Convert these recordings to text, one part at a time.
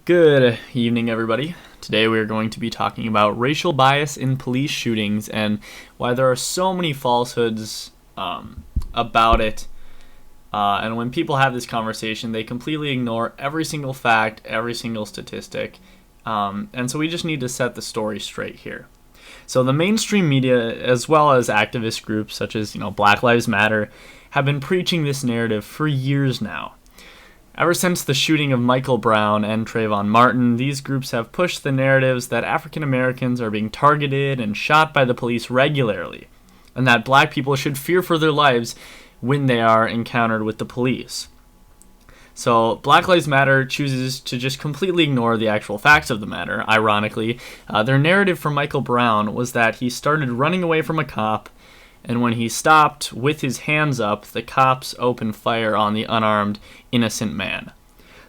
Good evening, everybody. Today we are going to be talking about racial bias in police shootings and why there are so many falsehoods about it. And when people have this conversation, they completely ignore every single fact, every single statistic. And so we just need to set the story straight here. So the mainstream media, as well as activist groups such as Black Lives Matter, have been preaching this narrative for years now. Ever since the shooting of Michael Brown and Trayvon Martin, these groups have pushed the narratives that African Americans are being targeted and shot by the police regularly, and that black people should fear for their lives when they are encountered with the police. So Black Lives Matter chooses to just completely ignore the actual facts of the matter. Ironically, their narrative for Michael Brown was that he started running away from a cop, and when he stopped with his hands up, the cops opened fire on the unarmed, innocent man.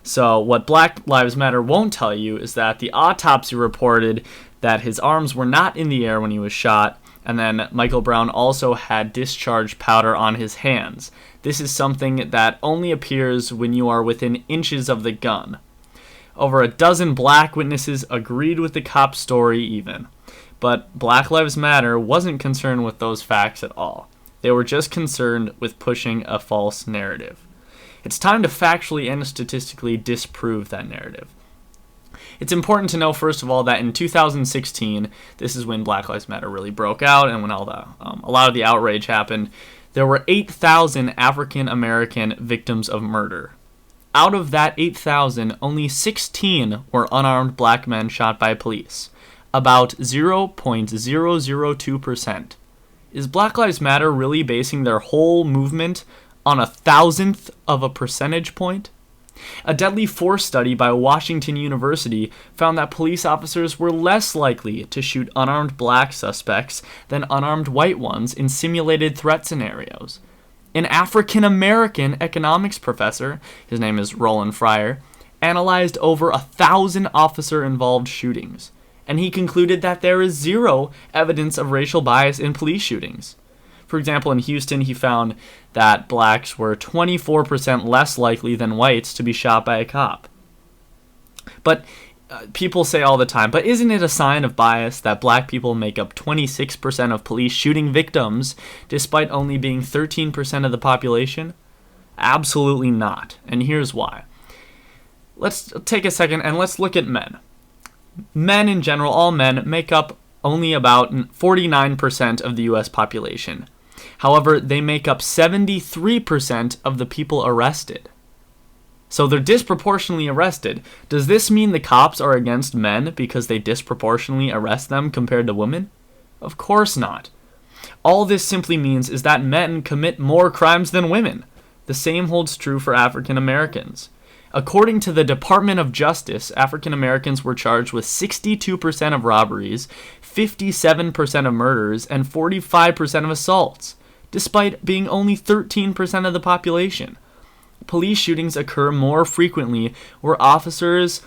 So what Black Lives Matter won't tell you is that the autopsy reported that his arms were not in the air when he was shot, and then Michael Brown also had discharged powder on his hands. This is something that only appears when you are within inches of the gun. Over a dozen black witnesses agreed with the cop's story even. But Black Lives Matter wasn't concerned with those facts at all. They were just concerned with pushing a false narrative. It's time to factually and statistically disprove that narrative. It's important to know, first of all, that in 2016, this is when Black Lives Matter really broke out and when a lot of the outrage happened, there were 8,000 African American victims of murder. Out of that 8,000, only 16 were unarmed black men shot by police. About 0.002%. Is Black Lives Matter really basing their whole movement on 1,000th of a percentage point? A deadly force study by Washington University found that police officers were less likely to shoot unarmed black suspects than unarmed white ones in simulated threat scenarios. An African American economics professor, his name is Roland Fryer, analyzed over 1,000 officer-involved shootings, and he concluded that there is zero evidence of racial bias in police shootings. For example, in Houston, he found that blacks were 24% less likely than whites to be shot by a cop. But people say all the time, but isn't it a sign of bias that black people make up 26% of police shooting victims, despite only being 13% of the population? Absolutely not, and here's why. Let's take a second and let's look at men. Men in general, all men, make up only about 49% of the U.S. population. However, they make up 73% of the people arrested. So they're disproportionately arrested. Does this mean the cops are against men because they disproportionately arrest them compared to women? Of course not. All this simply means is that men commit more crimes than women. The same holds true for African Americans. According to the Department of Justice, African Americans were charged with 62% of robberies, 57% of murders, and 45% of assaults, despite being only 13% of the population. Police shootings occur more frequently where officers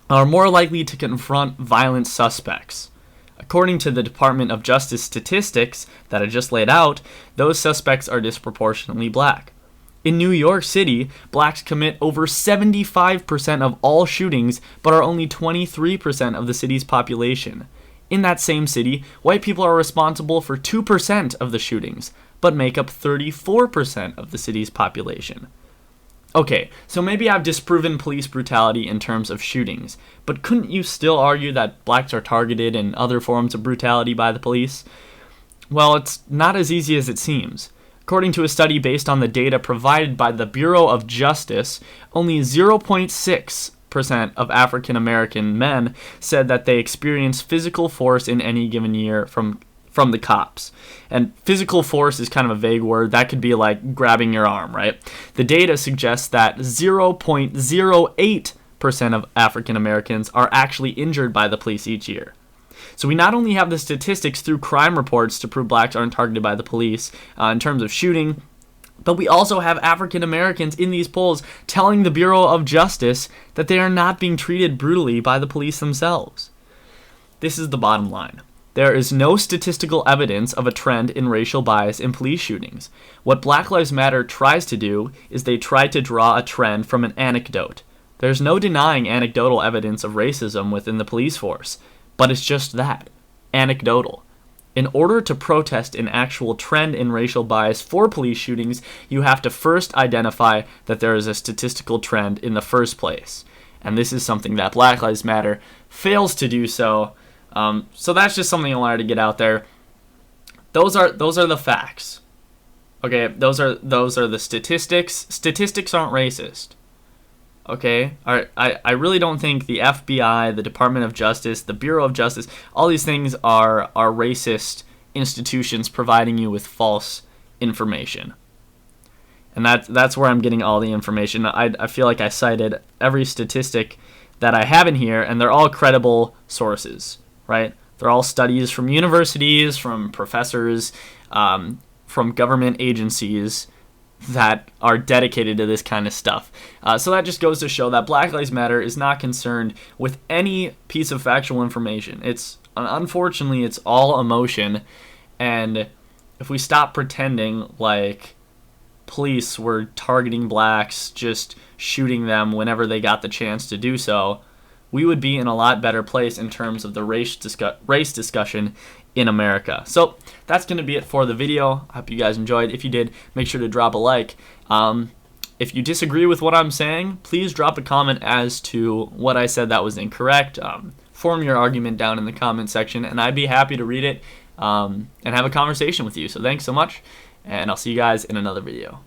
are more likely to confront violent suspects. According to the Department of Justice statistics that I just laid out, those suspects are disproportionately black. In New York City, blacks commit over 75% of all shootings, but are only 23% of the city's population. In that same city, white people are responsible for 2% of the shootings, but make up 34% of the city's population. Okay, so maybe I've disproven police brutality in terms of shootings, but couldn't you still argue that blacks are targeted in other forms of brutality by the police? Well, it's not as easy as it seems. According to a study based on the data provided by the Bureau of Justice, only 0.6% of African American men said that they experienced physical force in any given year from the cops. And physical force is kind of a vague word. That could be like grabbing your arm, right? The data suggests that 0.08% of African Americans are actually injured by the police each year. So we not only have the statistics through crime reports to prove blacks aren't targeted by the police in terms of shooting, but we also have African Americans in these polls telling the Bureau of Justice that they are not being treated brutally by the police themselves. This is the bottom line. There is no statistical evidence of a trend in racial bias in police shootings. What Black Lives Matter tries to do is they try to draw a trend from an anecdote. There's no denying anecdotal evidence of racism within the police force, but it's just that, anecdotal. In order to protest an actual trend in racial bias for police shootings, you have to first identify that there is a statistical trend in the first place. And this is something that Black Lives Matter fails to do so. So that's just something I wanted to get out there. Those are the facts. Okay, those are the statistics. Statistics aren't racist. Okay, I really don't think the FBI, the Department of Justice, the Bureau of Justice, all these things are racist institutions providing you with false information. And that's where I'm getting all the information. I feel like I cited every statistic that I have in here, and they're all credible sources, right? They're all studies from universities, from professors, from government agencies that are dedicated to this kind of stuff. So that just goes to show that Black Lives Matter is not concerned with any piece of factual information. Unfortunately, it's all emotion, and if we stop pretending like police were targeting blacks, just shooting them whenever they got the chance to do so, we would be in a lot better place in terms of the race discussion in America. So that's going to be it for the video. I hope you guys enjoyed. If you did, make sure to drop a like. If you disagree with what I'm saying, please drop a comment as to what I said that was incorrect. Form your argument down in the comment section, and I'd be happy to read it and have a conversation with you. So thanks so much, and I'll see you guys in another video.